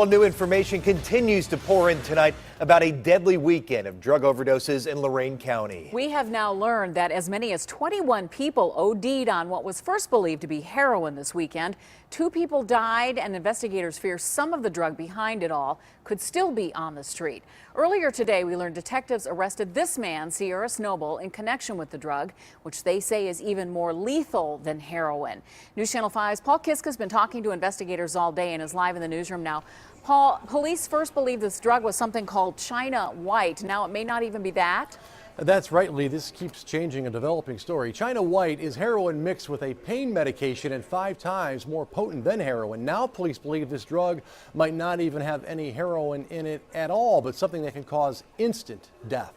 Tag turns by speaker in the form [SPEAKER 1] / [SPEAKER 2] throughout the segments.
[SPEAKER 1] Well, new information continues to pour in tonight about a deadly weekend of drug overdoses in Lorain County.
[SPEAKER 2] We have now learned that as many as 21 people OD'd on what was first believed to be heroin this weekend. 2 people died, and investigators fear some of the drug behind it all could still be on the street. Earlier today, we learned detectives arrested this man, Sierra Snowball, in connection with the drug, which they say is even more lethal than heroin. News Channel 5's Paul Kiska has been talking to investigators all day and is live in the newsroom now. Paul, police first believed this drug was something called China White. Now it may not even be that.
[SPEAKER 3] That's right, Lee. This keeps changing, a developing story. China White is heroin mixed with a pain medication and 5 times more potent than heroin. Now police believe this drug might not even have any heroin in it at all, but something that can cause instant death.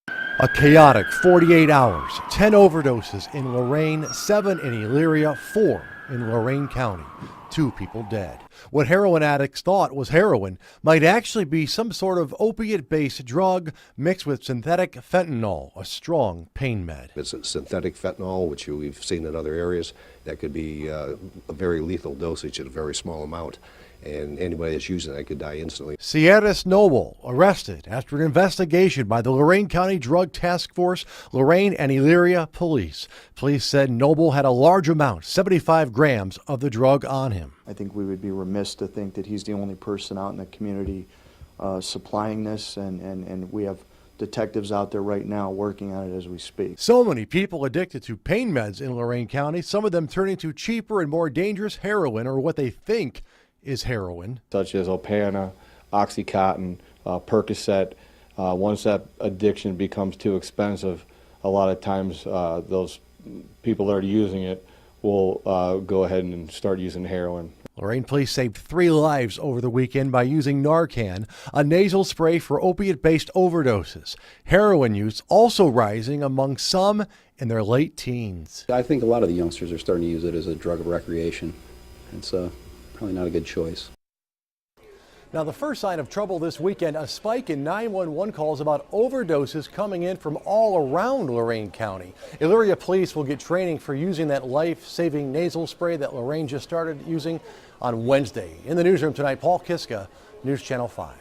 [SPEAKER 3] A chaotic 48 hours, 10 overdoses in Lorain, 7 in Elyria, 4 in Lorain County. 2 people dead. What heroin addicts thought was heroin might actually be some sort of opiate-based drug mixed with synthetic fentanyl, a strong pain med.
[SPEAKER 4] It's a synthetic fentanyl, which we've seen in other areas, that could be a very lethal dosage at a very small amount. And anybody that's using that could die instantly.
[SPEAKER 3] Sierra Snowball arrested after an investigation by the Lorain County Drug Task Force, Lorain and Elyria Police. Police said Noble had a large amount, 75 grams of the drug on him.
[SPEAKER 5] I think we would be remiss to think that he's the only person out in the community supplying this, and we have detectives out there right now working on it as we speak.
[SPEAKER 3] So many people addicted to pain meds in Lorain County, some of them turning to cheaper and more dangerous heroin, or what they think is heroin.
[SPEAKER 6] Such as Opana, Oxycontin, Percocet. Once that addiction becomes too expensive, a lot of times those people that are using it will go ahead and start using heroin.
[SPEAKER 3] Lorain police saved 3 lives over the weekend by using Narcan, a nasal spray for opiate-based overdoses. Heroin use also rising among some in their late teens.
[SPEAKER 7] I think a lot of the youngsters are starting to use it as a drug of recreation. It's probably not a good choice.
[SPEAKER 3] Now, the first sign of trouble this weekend, a spike in 911 calls about overdoses coming in from all around Lorain County. Elyria police will get training for using that life-saving nasal spray that Lorain just started using on Wednesday. In the newsroom tonight, Paul Kiska, News Channel 5.